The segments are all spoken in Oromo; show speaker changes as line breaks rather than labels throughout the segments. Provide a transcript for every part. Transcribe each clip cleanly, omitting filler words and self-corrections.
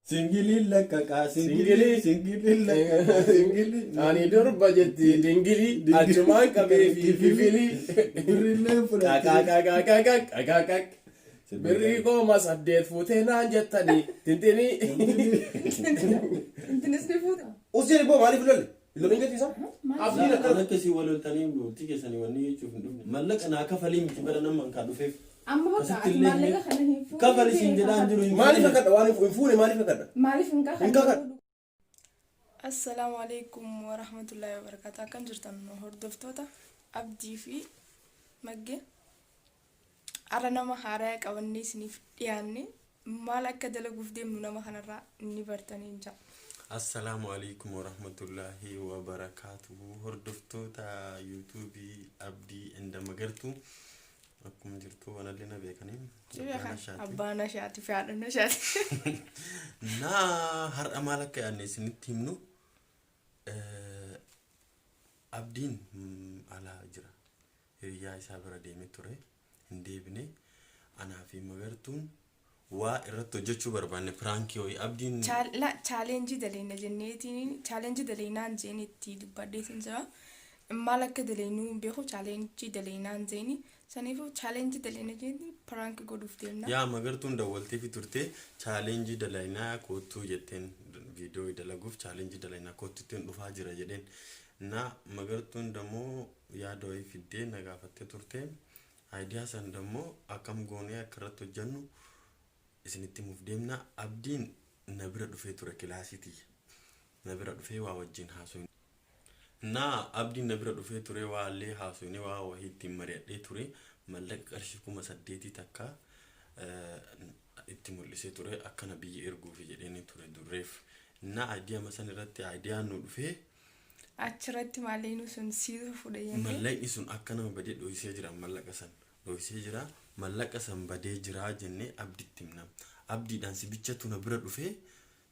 Singililla kaka singili
ani durba jetti dingili achumaan qabee fi fifili
birrillee fudhate
kaka birrii kooma 8 fuutee naan jettanii tintini
Intinis ni fuudha.
usiri boo maaliif lolle lolle jetti isa
abdiin akkasii waloltanii bultii keessanii wanni jechuuf hin dhufne mallaqa naa kafalii miti bara namman kaa dhufeef
Amma bakka ati maallaqa kana hin fuudhu.
kafali siin jedhaan jiru
maaliif akkadha waan hin fuune maaliif akkadha
Maaliif hin
Hin
kakadhu?
kakadhu.
Assalamu alaikum warahmatullahi wabarakatuh. Akkam jirtan hordoftoota Abdii fi Maggee. Har'a nama haaraa qabannee isiniif dhiyaanne maal akka dalaguuf deemnu nama kanarraa ni bartanii jira.
Assalamu alaikum warahmatullahi wabarakatuh. Hordoftoota yuutuubii Abdii inda magartuu akkuma jirtu wanallee na beekanii
Abbaan ashaati fi haadhaan ashaati.
naa har'a maal akka yaadne isinitti himnu Abdiin alaa jira hiriyaa isaa bira deemee ture hin deebine anaa fi magartuun waa irratti hojjechuu barbaanne piraankii ho'i Abdiin
Chaalenjii daleena jenneetiin chaalenjii daleenaan jeen itti dubbaddeetiin jira. Maal akka daleenuu hin beeku chaalenjii daleenaan jeeni saniifuu chaalenjii daleena jeeni piraankii godhuuf deemna.
yaa magartuun dawwaltee fi turte chaalenjii dalaynaa kootuu jetteen viidiyoo dalaguuf chaalenjii dalaynaa koottuutiin dhufaa jira jedheen na magartuun dammoo yaada wayii fiddee na gaafattee turte aayidiyaa san dammoo akkam goonee akka irratti hojjennu isinitti himuuf deemna. Abdiin na bira dhufee ture kilaasiitii na bira dhufee waa wajjin haasofne na Abdiin na bira dhufee ture waa illee haasofne waa wahii ittiin mari'adhee ture mallaqa qarshii 8,000 takka itti mul'isee ture akkana biyya erguuf jedheen ture durreef na aayidiyaa masan irratti aayidiyaan nu dhufee
Achirratti maalleenu sun siisa fudhayanii.
mallaqni sun akka nama badee dhohisee jira mallaqa san dhohisee jira mallaqa san badee jira jennee Abdiitti himna. Abdiidhaan sibichatu na bira dhufee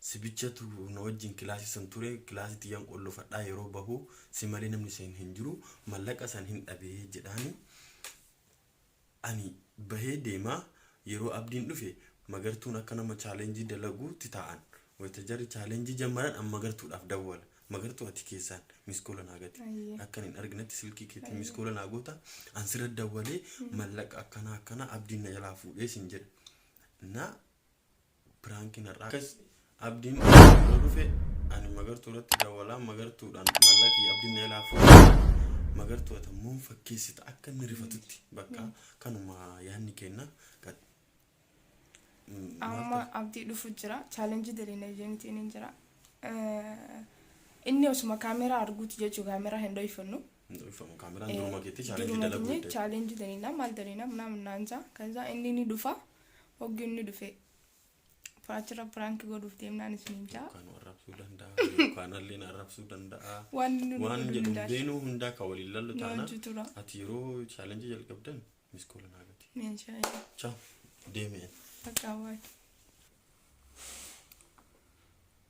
sibichatu na wajjin kilaasii san ture kilaasii tiyyaan qollofadhaa yeroo bahu si malee namni seen hin jiru mallaqa san hin dhabee jedhaani ani bahee deemaa yeroo Abdiin dhufe magartuun akka nama chaalenjii dalaguutti ta'an wayita jarri chaalenjii jammaran amma magartuudhaaf dawwala magartuu ati keessaan miskoola naa gati akkan hin arginetti silkii keetti miskoola naa goota ansirra dawwalee mallaqa akkana Abdiin na jalaa fuudhee sin jedha na piraankiin har'aa akkas Abdiin yeroo dhufe ani magartuu irratti dawwalaa magartuudhaan mallaqii Abdiin na jalaa fuudhee magartuu atammoo fakkeessita akka inni rifatutti bakka kanuma yaadni kenna.
Amma Abdii dhufu jira chaalenjii daleena jeenitiin jira. Inni osuma kaameraa arguuti jechuun kaameraa hin dho'ifannu.
Dho'ifamu kaameraan duruma keetti chaalenjii dalaguu
Duruma chaalenjii daleena maal daleena ምናምን naansa kaza inni ni dhufa hoggi inni dhufe faachira piraanki godhuuf deemnaan isin jaa.
Kan arrabsuu danda'a yookaan illee arrabsuu danda'a waan jedhu beenuu hundaa ka waliin lallu taana ati yeroo chaalenjii jalqabdan miskoola naa gati.
Meeshaa
Ciao deemee.
bakka waay.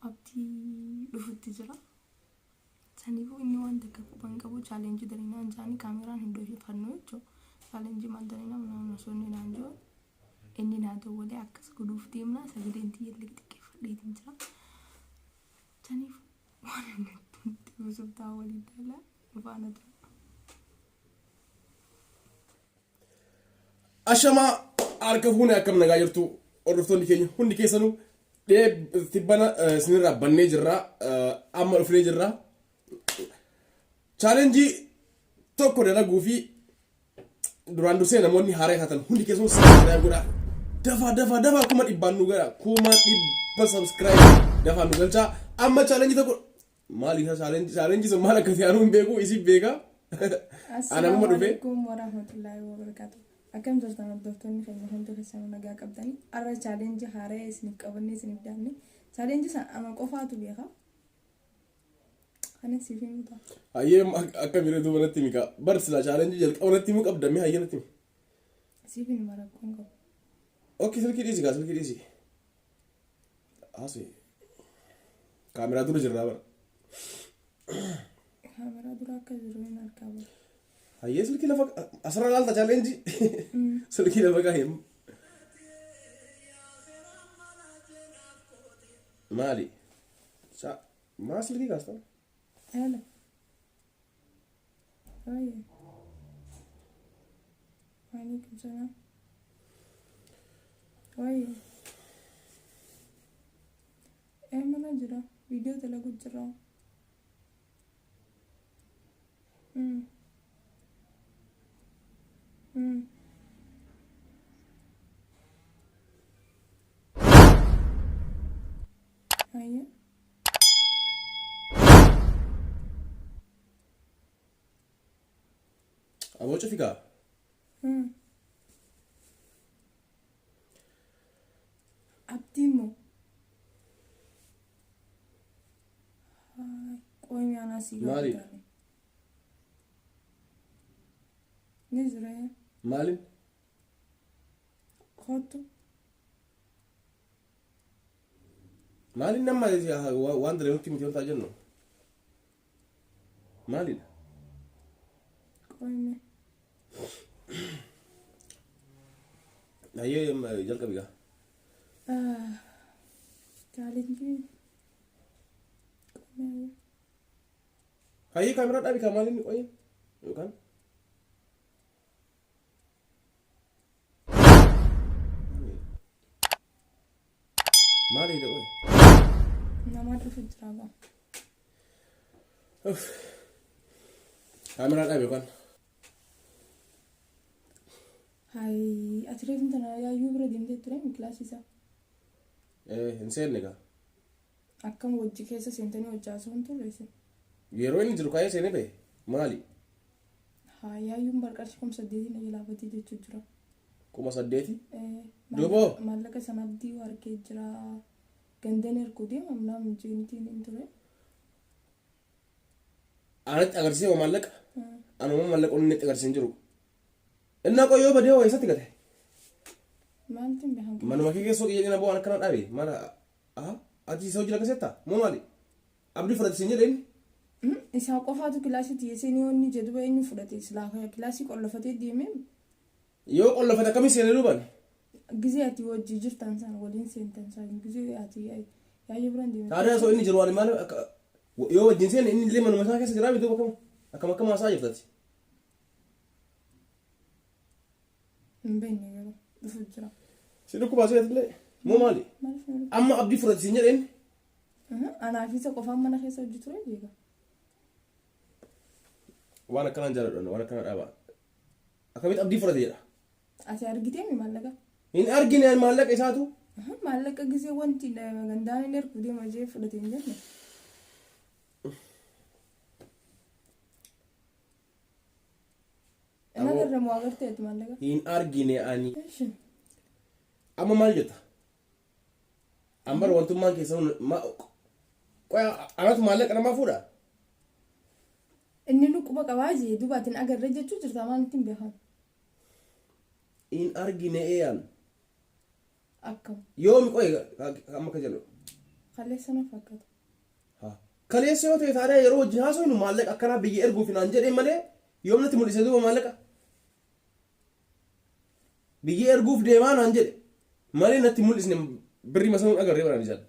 Abdii dhufutti jira. Saniifuu inni waan takka quban qabu chaalenjii daleenaan jaanii kaameraan hin dhohifannu jechuudha. Chaalenjii maal daleenaa mana osoo inni naan jiru inni naa dawwalee akkas godhuuf deemnaa sagaleen tiyyaallee xiqqeeffadheetiin jira. Saniifuu waan inni itti buusuuf ta'a walii daalaa dhufaana tura.
ashamaa harka fuune akkam nagaa jirtu hordoftoonni keenya hundi keessanuu tibbana isinirraa bannee jirra amma dhufnee jirra chaalenjii tokko dalaguu fi duraan dursee namoonni haaraa taatan hundi keessanuu subscribe godhaa dafaa kuma dhibbaan nu gara kuma dhibba subscribe dafaa nu galchaa amma chaalenjii tokko maali chaalenjii sun maal akka ta'anu hin beeku isin beeka anamuma dhufe.
Assalamualaikum warahmatullahi wabarakatuh. Akkam jirtan hordoftoonni keenya hundi keessanuu nagaa qabdanii har'a chaalenjii haaraa isiniif qabannee isiniif daanne chaalenjii sana ama qofaatu beeka. Kana siif himu ta'a.
Hayyee akka biree duuba natti mika barsila chaalenjii jalqaba natti himu qabdame hayyee natti himu.
Siif hin marakkoon qabu.
Okay silkii dhiisi. Asii kaameraa dura jirraa bara.
Kaameraa dura akka jiru hin argaa bara.
Hayyee silkii lafa asirra laalta chaalenjii silkii lafa kaa'eemu. Maali? Maal silkii kaastaa?
Hello. Oye. Waalaikum salam. Oye. Mana jira? Video talagu jira. Ayo.
Aboo cufikaa?
Abdiimo. Qoymi anasi.
Maali?
Ne jira?
Maalin?
Kootu.
Maalin nama waan dalee nutti miti wantaa jennu? Maalidha?
Qoymi.
Hayyee jalqabi gaa.
Challenge.
Hayyee kaameraa dhaabi kaa maalin qoyin yookaan? Maalidha qoyi?
Nama dhufu jira ba.
Kaameraa dhaabi yookaan?
Hai, ati reefin tana yaayyuu bira deemtee ture kilaasii isaa.
Hin seenne gaa.
Akkam wajji keessa seentanii hojjaasuu hin turre isin.
Yeroo inni jiru kaayee seenee ba'e maali?
Haa, yaayyuun barqarshi 8,000 na jalaafatee jechuu jira.
8,000? Duboo?
Maallaqa sana abdii argee jira. Gandeen erguu deema amnaan mijeenitiin hin ture.
Anatti agarsiisa maallaqa? Anuma maallaqa inni itti agarsiisan jiru. Innaa qoyyoo badee hoo eessatti gate?
Maaltu hin beekan?
Manuma kee keessoo qiyyaadina bu'aan akkana dhaabe maala ati isa hojii lakkaseetta moo maali? Abdii fudhate siin jedhe inni?
Isaa qofaatu kilaasii tiyeessee ni onni jedhu ba'e inni fudhate silaa kilaasii qollofatee deemee.
Yoo qollofate akkamii seenee duuban?
Gizee ati wajji jirtan sana waliin seentan sana gizee ati yaayyuu biraan deemee.
Taadhaa osoo inni jiru waan maal yoo wajjin seene inni illee manuma isaa keessa jiraa bituu akkam haasaa jirtati.
Hin beekne garuu dhufu jira.
Si dhukkuba asirratti moo maali? Amma abdii fudhate siin jedhe inni?
Anaaf isa qofaan mana keessa hojii ture jeega.
Waan akkanaan jaaladha waan akkana dhaabaa. Akkamitti abdii fudhate jedha?
Ati argitee mi maallaqa?
Hin argine maallaqa isaatu?
Maallaqa gizee wanti gandaan inni ergu deema jee fudhate hin jenne. Ina garra moo agarteetu maallaqa?
Hin argine ani. Amma maal jetta? Ambar wantummaan keessa qoya anatu maallaqa namaa fuudha?
Inni nuquba qabaa jee dubaatiin agarra jechuu jirta maan ittiin beekan?
Hin argine eeyyan.
Akkam?
Yoomi qoya amma ka jedhu?
Kaleessa na fakkaata.
Kaleessa yoo ta'e taadhaa yeroo wajjin haasofnu maallaqa akkanaa biyya erguuf naan jedhee malee yoomnatti mul'ise duuba maallaqa. Biyya erguuf deemaa naan jedhe malee natti mul'isne birrii masanuun agarree baraan ijaan.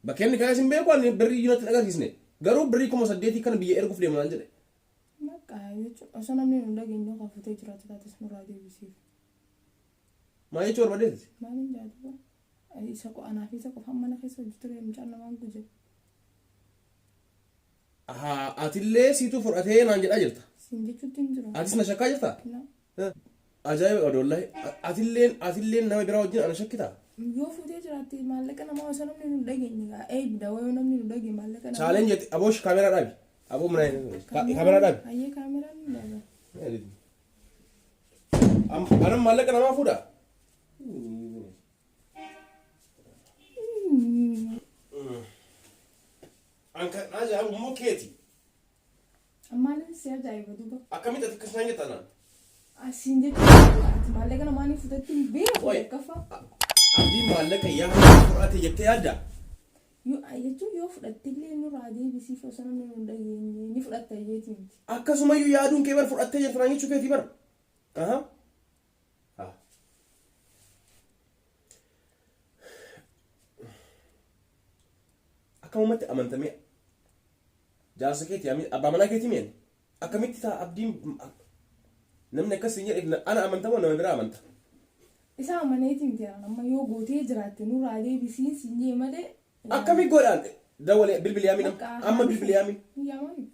Bakka inni kaayas hin beeku ani birrii natti agarsiisne garuu birrii 8,000 kana biyya erguuf deema naan jedhe.
Maqaa jechuun osoo namni nu dhageenyu kafatee jiraatu taates nurraa deebisiif.
Maal jechuu barbaadeeti?
Maaliin jaatuba? Isa anaaf isa qofaan mana keessa hojii ture mucaan namaan guje.
Atillee siitu fudhatee naan jedhaa jirta.
Siin jechuutti hin jiru.
Atis na shakkaa jirta? Ajaa'iba odollaa atilleen nama biraa wajjin ana shakkitaa?
Yoo fuutee jiraatte maallaqa namaa osoo namni nu dhageenye gaa eebida wayoo namni nu dhagee maallaqa namaa.
Chaaleen jetti aboosh kaameraa dhaabi. Aboo mana kaameraa dhaabi.
Ayyee kaameraan ni dhaaba.
Anam maallaqa namaa fuudha? Anka ajaa'ibu immoo keeti.
Maalin si ajaa'iba duuba?
Akkamitti ati akkas naan jettaa naan?
Asiin jechuun ati maallaqa namaa ni fudhatti hin beeku bakkafa.
Abdii maallaqa yaa fudhate jettee yaadda?
Jechuun yoo fudhattillee nurraa deebisiif osoo namni nu dhageenye ni fudhatta jeetii miti.
Akkasumayyuu yaaduun kee bara fudhattee jirtu naan jechuu keetii bara. akkamumatti amantamee jaarsa keetii abbaa manaa keetii meen akkamitti ta'a abdiin namni akkas hin jedhe ana amantamoo nama biraa amanta.
Isa amaneetiin jiran amma yoo gootee jiraatte nurraa deebisiin siinjee malee.
Akkami godhaan dawalee bilbili yaamin amma bilbili yaamin.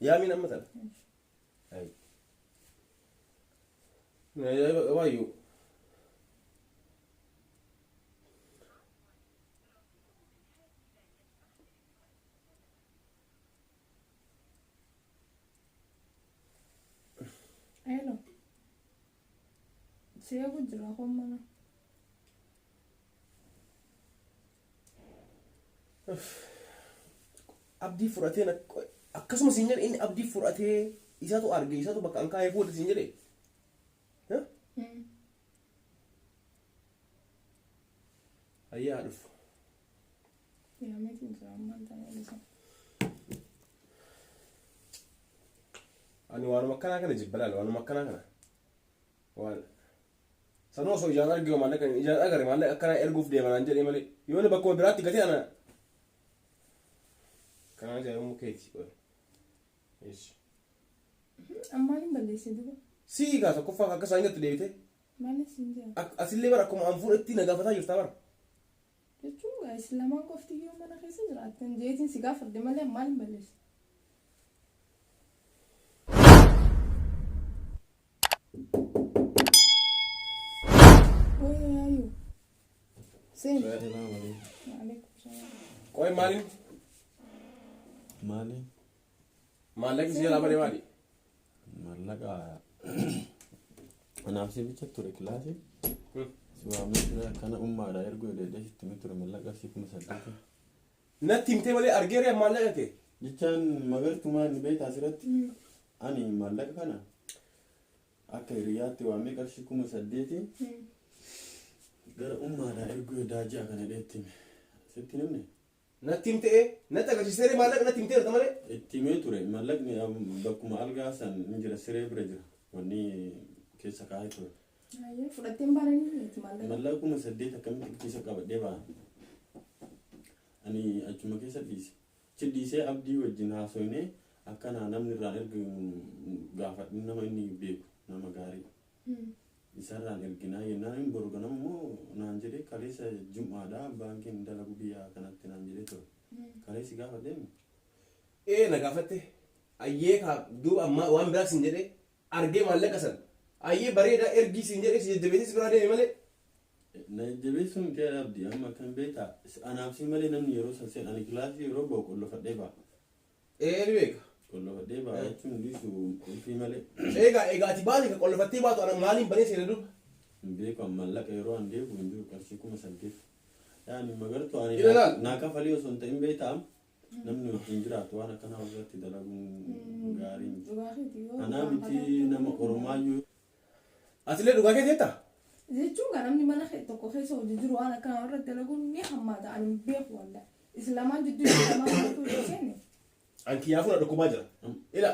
Yaamin amma tana. Waayyuu.
Hello. Saya jira homana.
Abdii fudhatee akkasumas hin jedhe inni abdii fudhatee isaatu arge isaatu bakka an kaayee fuudhate hin jedhe. Ayyaa dhufu.
Yaa meetiin jira ammaan ta'ee isa.
Ani waanuma akkanaa kana jibbalaal waanuma akkanaa kana. Waan sanoo osoo ijaan arginu maallaqa ijaan agarre maallaqa akkanaa erguuf deemanaan jedhee malee yoo inni bakkuma biraatti gatee ana kanaa jedhamu keeti.
Ammaan hin balleessee duba.
Sii gaa tokkoffaa akka isaan irratti deebite.
Maalis hin jira.
Asillee bara akkuma an fuudhetti na gaafataa jirta bara.
Jechuun gaa islamaan qofti yoo mana keessa jiraattan jeetiin si gaafadde malee ammaan hin balleesse. Sen.
Qoy maalin?
Maali?
Maallaqni si jalaa badee maali?
Maallaqa anaaf si bicha ture kilaasii. Si waamee ture akkana ummaadhaa erguu ededee sitti ture maallaqa si kuma saddeeti.
Natti himtee malee argeera maallaqa kee?
Jechaan magartumaa ni beektaa asirratti ani maallaqa kana akka hiriyaatti waamee qarshii kuma saddeeti. Gara ummaadhaa erguu edaa ji'a kana dheettime. Sitti nimne?
Natti himtee natti agarsiiseera maallaqa natti himtee jirta malee?
Itti himee ture maallaqni bakkuma algaa san ni jira siree bira jira wanni keessa kaa'ee ture.
Fudhatteen baananii maallaqa.
Maallaqa kuma saddeet akkamitti keessa qabadhee ba'a. Ani achuma keessa dhiise. Achi dhiisee abdii wajjin haasoinee akkana namni irraan erga gaafadhu nama inni beeku nama gaarii. Isarraan erginaa yennaan hin boru ganama immoo naan jedhee kaleessa jum'aadhaa baankiin dalagu biyyaa kanatti naan jedhee ture. Kaleessi gaafa deemu.
Na gaafatte ayyee duuba ammaa waan biraa sin jedhee argee maallaqa san ayyee bareedaa ergii sin jedhee si jajjabeetis biraa deeme malee.
Na jajjabeessuun kee abdii amma kan beektaa anaaf si malee namni yeroo san seen ani kilaasii yeroo ba'u qollofadhee ba'a.
Ni beeka.
Qollofadhee ba'a jechuun dhiisu ulfii malee.
Egaa ati baate ka qollofattee baatu ana maaliin banee seena duuba?
Hin beeku maallaqa yeroo an deebi'u hin jiru qarshii kuma saddeet. Yaani magartuu ani naa kafalee osoo hin ta'in beektaa namni wajjin jiraatu waan akkanaa irratti dalaguun gaarii miti. Anaa miti nama ormaayyuu.
Atillee dhugaa kee teettaa?
Jechuun kan namni mana tokko keessa hojii jiru waan akkanaa irratti dalaguun ni hammaata ani hin beeku walla. Islaamaan jidduu islaamaa godhatu yoo seenne.
Anki yaafuna dhukkubaa jira. Ila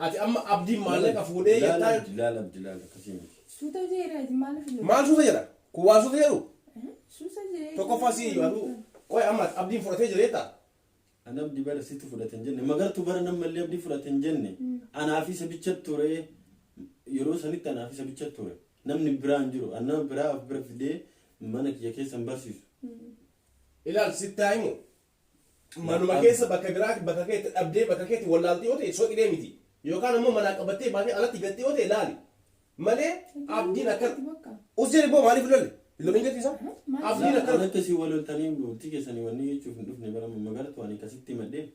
ati amma abdiin maallaqa fuudhee jettaa.
Jilaala akkasii miti.
Suuta jeeraati maaliif jedhu?
Maal suuta jedha? Kuwaa suuta jedhu?
Suuta jeeraati.
Tokkoffaa si yaadu. Qoy amma abdiin fudhatee jira jettaa?
An abdii bara sitti fudhatan jenne magartuu bara nammallee abdii fudhatan jenne anaaf isa bicha ture yeroo sanitti anaaf isa bicha ture namni biraan jiru an nama biraa of bira fidee mana kiyya keessa hin barsiisu.
Ilaal sittaa himu. Manuma keessa bakka biraa bakka keetti dhabdee bakka keetti wallaaltee yoo ta'e soqidee miti yookaan immoo manaa qabattee baatee alatti gattee yoo ta'e laali malee abdiin akka usjee boo maaliif lolle lolle gattiisa abdiin akka
akkasii waloltanii bultii keessanii wanni jechuuf hin dhufne bara magartuu ani akkasitti maddee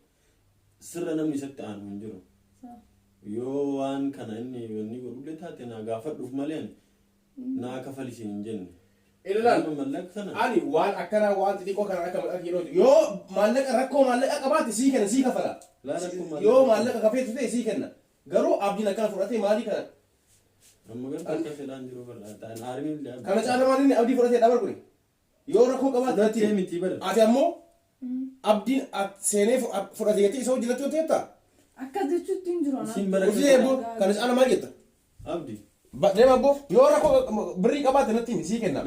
sirra namni isatti aanu hin jiru yoo waan kana inni wanni godhullee taate naa gaafadhuuf malee naa kafalisiin hin jenne.
Ilaal ani waan akkanaa waan xixiqqoo kana akka maqaa kiilootti yoo maallaqa rakkoo maallaqa qabaate sii kenna sii kafala yoo maallaqa kafeetu ta'e sii kenna garuu abdiin akkana fudhatee maalii kana kana caala maaliin abdii fudhatee dhabar kuni yoo rakkoo qabaate ati ammoo abdiin seenee fudhatee jettee isa hojii irratti hojjetta
akka jechuutti hin jiru
kana caala maal jetta
abdii
Deema abbo yoo rakkoo birrii qabaate natti himi sii kenna.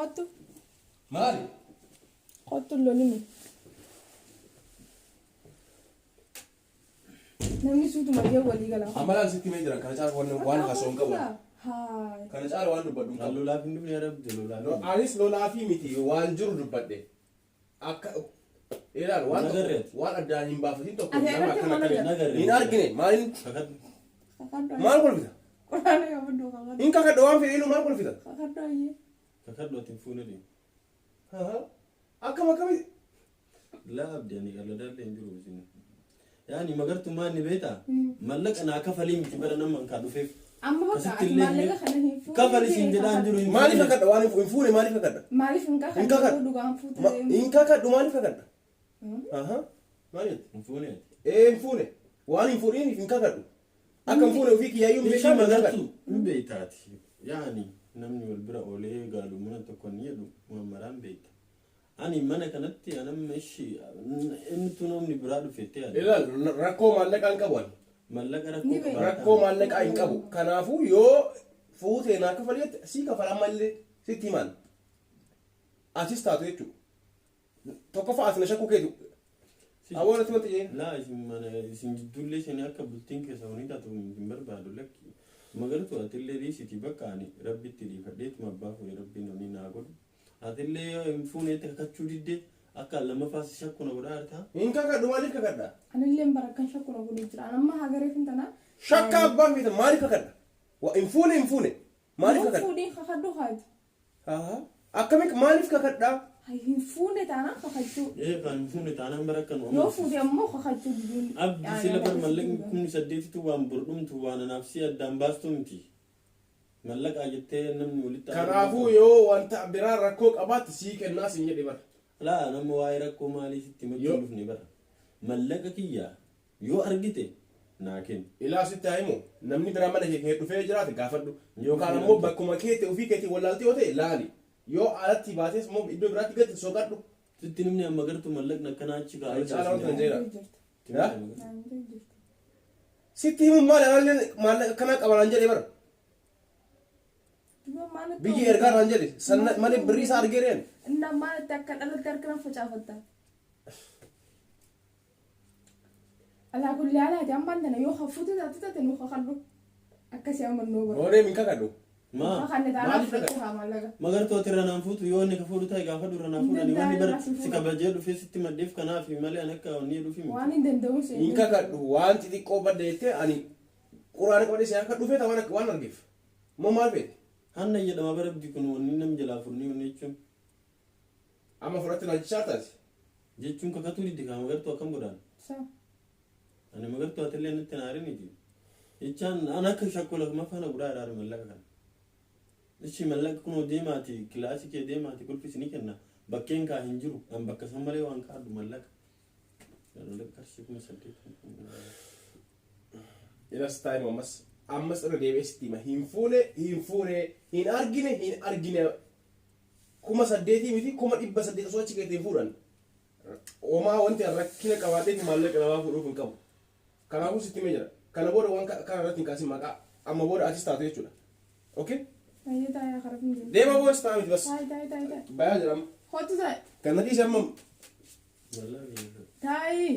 Kottu.
Maali?
Kottu lolini. Namni suutu malee walii gala.
Amalaan sitti mee jiran kana caala waan haasawwan qabu.
Haay.
Kana caala waan dubbadhu qabu.
lolaaf hin dhufne arabde lolaa
Anis lolaafii miti waan jiru dubbadhe. Akka ilaal waan
Nagarreet.
waan addaan hin baafatin tokko
Ati
nama
irratti
akkana
mana
akkana
Nagarreet.
hin argine maaliin
kakadhu
Kakaddu.
maal kolfita?
Quraana qabaddu kakaddu.
Hin kakadhu waan fedhiinu maal kolfita?
Kakaddu ayyee.
kakadhu ati hin fuune deemu
Akkam akkamii
laa abdi ani galadaallee hin jiru isin yaani magartummaa inni beektaa mallaqa naa kafalii miti bara namman kaa dhufeef
Amma bakka
Asitti
ati
illee
maallaqa kana hin fuudhee.
kafalis hin jedhaan jiru hin
maaliif
fuune.
kakadha waan hin fuune maaliif kakadha?
Maaliif hin
Hin
kakaddu
kakaddu.
dhugaan fuutee.
Hin kakadhu maaliif kakadha? Maaliif?
hin fuune
Hin fuune waan hin fuudhiniif hin kakadhu. Akka hin fuune ofii kiyyaayyuu hin
ishii
beekaa hin
magartu
kakadhu.
hin beektaati yaani namni wal bira oolee gaalu mana tokko ni jedhu muhammadaan beekta ani mana kanatti anamma ishii inni tu namni biraa dhufettee yaada
Ilaal rakkoo maallaqaa hin qabu ani.
mallaqa
Ni
rakkoo
beekta.
Rakkoo maallaqaa hin qabu. Kanaafuu yoo fuutee naa kafaletti sii kafalan mallee sitti himan. Atis taatu jechuudha. Tokkoffaa ati na shakkuu keetu. Awwaalatti wanti jeen.
laa isin jiddullee ishanii akka bultiin keessa hunii taatu hin barbaadu lakki magartu atillee dhiisiti bakka ani rabbitti dhiifadheetuma abbaa fuudhee rabbiin hunii naa godhu atillee hin fuuneetti kakachuu diddee akka lamaffaas shakku na godhaa artaa
Hin kakadhu maaliif kakadha?
Anillee barakkan shakkuna godhee jira. Amma hagareef hin tanaa.
Shakka abbaan feetan maaliif kakadha? Hin fuune hin fuune. Maaliif kakadha?
Fuudhee kakaddu haati.
Akkamitti maaliif kakadhaa?
Hin fuudhee taanaan kakachuu.
kan hin fuune taanaan bara kan
Yoo fuudhee ammoo kakachuu diduun.
abdi sila bar mallaqni 18,000 waan burdhumtu waan anaafsii addaan baastu miti mallaqaa jettee namni walitti
Kanaafuu yoo wanta biraa rakkoo qabaatti sii kennaa siin jedhe bara.
laa nama waa'ee rakkoo maalii sitti
Yoo.
machuu dhufne bara mallaqa kiyyaa yoo argite naa kenni
Ilaa sitti haa himu namni biraa mana kee dhufee jiraate gaafadhu. Yookaan ammoo bakkuma keetti ofii keetii wallaaltee yoo ta'e laali. Yoo alatti baates immoo iddoo biraatti gadi soqadhu.
sitti nimni amma gartu mallaqni akkanaa achi
Ani caalaa wanta hin jedha.
Jirta.
Sitti himu maali anallee maallaqa akkanaa qabanaan jedhe bara. Biyyi ergaa naan jedhe sanna malee birrii isaa argee reen.
Nammaan itti akka dhalatti harkaan facaafatta. Alaa kun laalaati ammaan tana yoo hafuutu taate nu kakaddu. Akkasii amannoo bara.
Oodee min kakadhu.
maa
Kakanne taanaan
Maaliif
fudhachuu haa maallaqa.
magartuu ati irra naan fuutu yoo inni ka fuudhu ta'e gaafa dura naan fuudhani wanni bara si kabajee dhufee sitti maddeef kanaaf malee ani akka wanni dhufi miti
Waan hin danda'u seenu.
Hin kakadhu waan xixiqqoo badda jettee ani quraana qabadhe si akka dhufee waan argeef. Moo maal feete?
hanna jedhama bara abdi kun wanni nam jalaa furnii wanni jechuun
Amma fudhatte na jechaa taate.
jechuun kakatuu diddi kaa magartuu akkam godhaan
Saa.
ani magartuu atillee natti naariniti jechaan an akka shakkola kuma faana guddaa dhaara mallaqa kana ishi mallaqa kunoo deemaati kilaasii kee deemaati kulfisi ni kenna bakkeen kaa hin jiru an bakka san malee waan kaaddu mallaqa qarshii kuma 8
Ilas taa'im ammas irra deebi'ee sitti hima hin fuune hin argine 8,000 miti 800 osoo achi keetiin fuudhan. Oomaa wanti rakkina qabaatee maallaqa namaa fuudhuuf hin qabu. Kanaafuu sitti himee jira. Kana booda waan kana irratti hin kaasin maqaa amma booda atis taatu jechuudha. Okay?
Taayee taayee haraf hin jiru.
Deema boos ta'a miti bas.
Taayee.
Bayaa jedhama.
Kottu taa'e.
Kan dhiise amma
mallaqa
Taayee.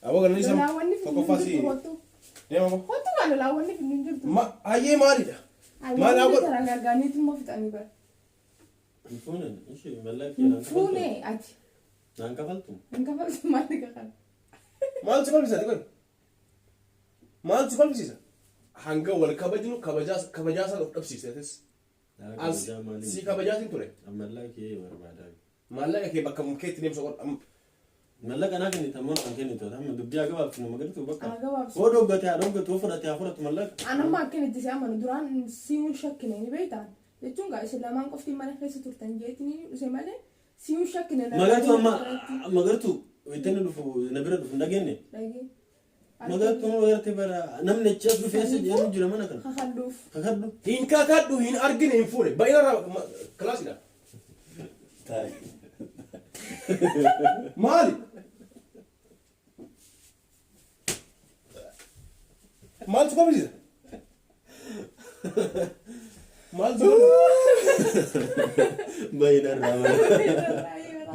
aboo kan dhiise
Lolaawwanni
tokkoffaa
finfinnee
si
jirtu kottu.
deema boo.
Kottu maa lolaawwanni finfinnee jirtu.
Hayyee maalidha? Maal haa godhu?
Maal gargaaraniitu immoo fixanii bara.
hin fuunen ishi mallaqa kee naan
Fuune
kafaltu
ati.
naan kafaltu
Hin kafaltu maali kakadha.
Maaltu si kolfisiisa kun? Maaltu si kolfisiisa? Hanga wal kabajnu kabajaa sana of dhabsiiseetis. Si kabajaatiin ture.
mallaqa kee barbaadaa
Maallaqa kee bakka mukeetti deemsa godha.
mallaqa naa kennitan moo naan kennitu amma dubbii haa gabaabsinu magartuu bakka
Haa gabaabsu.
oo dhoggate haa dhoggatu oo fudhate haa fudhatu mallaqa
Anamma akkanitti si amanu duraan si'uun shakkine ni beektaan. Jechuun gaa isin lamaan qofti mana keessa turtan jeetini dhuse malee si'uun shakkine.
magartuu amma magartuu wayitani dhufu na bira dhufu hin dhageenye
Dhagee.
magartuu magartee bara namni achi as dhufeessa jedhamu jira mana kana
Kakadduuf.
kakadhu
Hin kakadhu hin argine hin fuune. Baay'inarraa kilaasidha. Maali? Maaltu kolfisiisa? Maaltu kolfisiisa?
Bayna rama.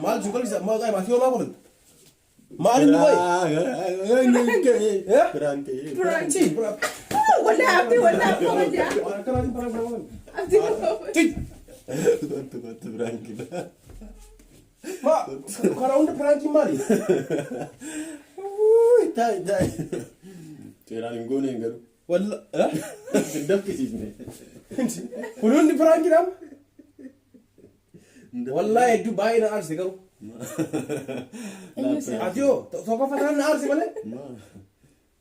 Maal juga bisa mau kayak masih oma kon. Maal ini boy.
Prank.
Wala abdi wala ko aja.
Kan perang sama.
Abdi ko.
Tuh prank kita.
Ma, kalau udah perang mali.
Tai. Cerang gone ngaru.
Wala,
Sedap kisisnya.
Kulun di perang kita. Wallahi Dubai na arsi kau. Adio, toko fatan na arsi bale.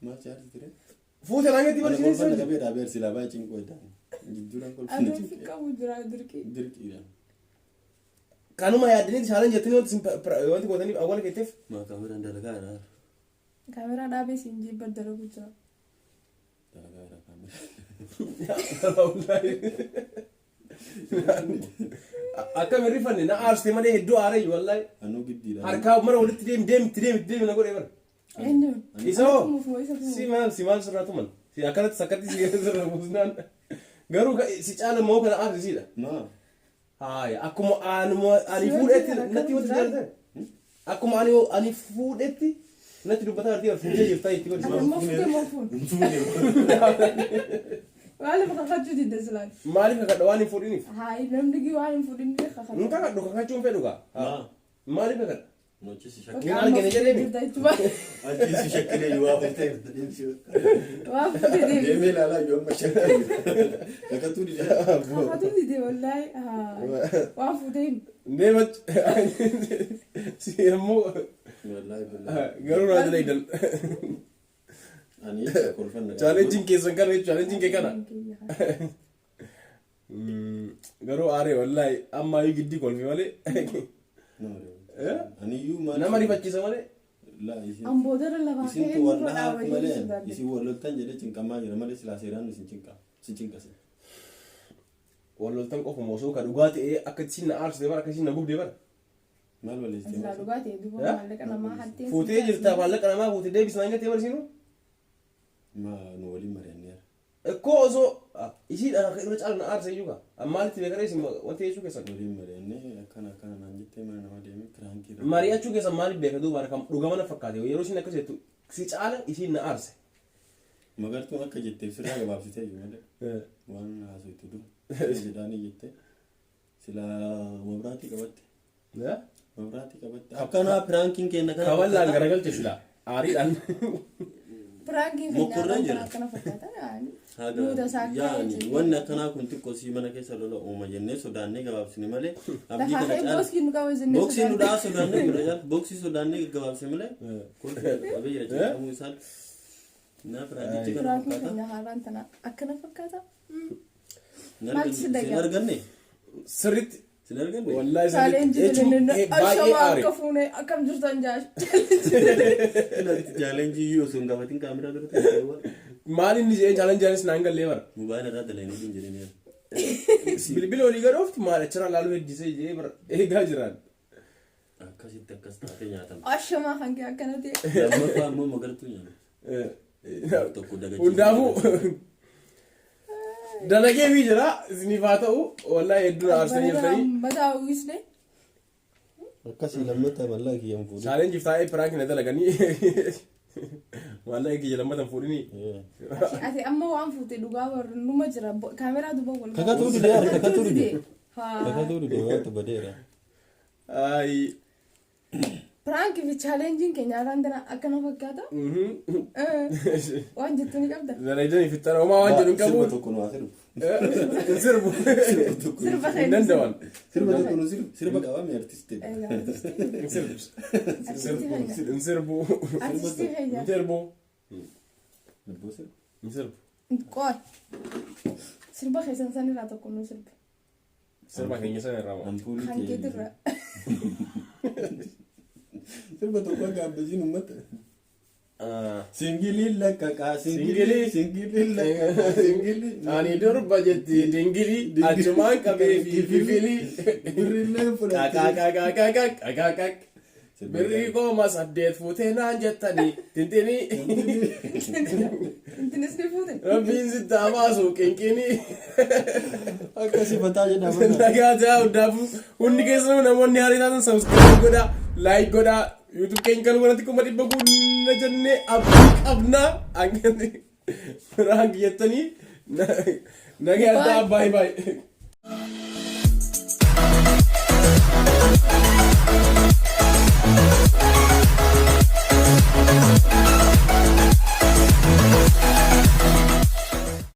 Ma charge dire.
Fute langit di bale
Kalau
sini.
kan tapi ada sila ba cing ko ita. Juran ko
Ado fika mudra dirki.
dirki ida.
Kanu ma yadini challenge yatini wanti ko tani awal ketif.
Ma kamera dalaga ada.
Kamera dabe sinji badara kucha.
Dalaga ada kamera.
Akka meri fanni na arsi mane heddu are wallahi.
Anu giddi da.
Harka mara wala tidem na gore bar.
Enyo.
Iso.
Mufu isa tu.
Simal suratu man. Si akalat sakati si gara musnan. Garu si chala mo kana arsi sida.
Ma.
Hai, aku mau ani food etti nati wati jarda. Aku mau ani food etti nati dubata arti ar food je tai tiba
Mufu. Wala makakadyo di daslan.
mali ka dawani food ini.
Hai, namdigi wala fudin ni kakadyo.
Nunca ka doka ka chumpe doka.
Ma.
Mali ka.
No ci si
Ni
shakki.
al gene jere mi.
Anti si shakki ne yuwa ko te.
Wa fudin.
Deme la la yo ma shakki. Daga tudi da.
Kakadyo di wallahi. Wa fudin.
Ne ma si mo
Wallahi billahi.
garu na dai dal.
Ani ko fan da.
Challenging ke sankan challenging ke kana. Garu are wallahi amma yi giddi kol mi wale.
No. Ani yu ma.
Na mari bacci sama ne.
La isi.
Ambodara la ba
Isin
kai
to
ni
wala
fada wa
male.
yi
Isi wala tan jere cin kama jere male sila seran sin cinka. Sin cinka sin.
Wallo tan ko mo so ka dugati e akacin na ars de bar akacin na gub de bar.
Mal wala isi.
Sila dugati dubo malaka na ma hatin.
Fute jirta balla kana ma fute de bis nanga te bar sino.
Ma no wali marianiyar.
Ko so isi da ka iro chal na ars yuga amma ti be kare sim wante yuga sak.
Wali marianne kana nan jitte ma na wade mi pranki.
Mari achu ke samali be ka du bar kam duga mana fakkade yero shin ka se tu si chala isi na ars.
Magar tu akka jitte sira ga babsi te yumade. Wan haso itu du. Jedani jitte. Sila mabrati kabatte.
Ya?
Mabrati kabatte. Akkana pranking ke na kana.
Kawalla garagal tishla. Ari dan.
Pranking
Mukurra
kanya
jira.
kana fakata yani.
Haga
Nuda sakka.
yani wannan kana kunti ko si mana kesa lolo o ma jenne so danne ga babsi male
Da
abdi
ha
kana
kai
chala
boski nu ka wazin ne.
boxi nu da so danne mira boxi so danne ga babsi male ko abe ya ta mu sal na pradi tika na
Pranking
fakata
kanya haran tana akana fakata.
sinar ganne
Sirrit
sinar ganne
wallahi
Challenge
sirrit
din ne.
bae
Ashama
are.
kafune akam jirtan jash.
ina challenge yo so ngamatin kamera da ta wa
Mali ni je challenge janis na ngal lebar.
mubana da da ne din jere ne
Bilbil oli gar oft mala chara lalu heddi se je bar e gajiran.
akasi takasta ta nyata
Ashama hanke akana te.
amma fa amma magartu ne to ko daga
Undafu. Dalage mi jira zini fata'u wallahi yaduna arsan yirtani.
Bada wisne.
akasi lamata wallahi yan fudu
Challenge iftai prank na dalagani. Wallahi ki jalamatan fudini.
Ati amma waan fute dhugaa warra numa jira kaameraa duba wal.
Kakatu di dia, kakatu di dia.
Ha.
Kakatu di dia waktu badera.
Ai.
Prank fi challenging kenya randana akana fakkaata. Waan jettu ni qabda.
Zanaidani fitara uma wanje dun kabu.
Sirba tokko no asiru.
Sirbu.
Sirba khair.
Nandawan.
Sirba tokko no siru. Sirba kawa mi artiste.
Sirbu. Sirbu.
Artisti khair.
Sirbu.
Nabosir.
Sirbu.
Qoy. Sirba khair sansan ra tokko no sirba.
Sirba kenya sana rama.
Ampuli
Kan
ke.
ketirra.
Sirba tokko ga bezinu mata.
Ah.
Singili la kaka
Singili.
singili la kaka singili.
Ani durba jetti dingili achuman kabe fifili.
Birille fula.
Kakak. birrii qooma 8 fuutee naan jettanii tintinii
Intinis ni fuute.
rabbiin sitti habaasu qinqinii
Akkasii mataa jedhama.
nagaa ta'aa hundaafu hundi keessanuu namoonni haarii taatan subscribe godhaa like godhaa youtube keenya kan wanti kuma 100 jennee abdii qabnaa angani raank jettanii nagaa ta'aa bye bye.
We'll be right back.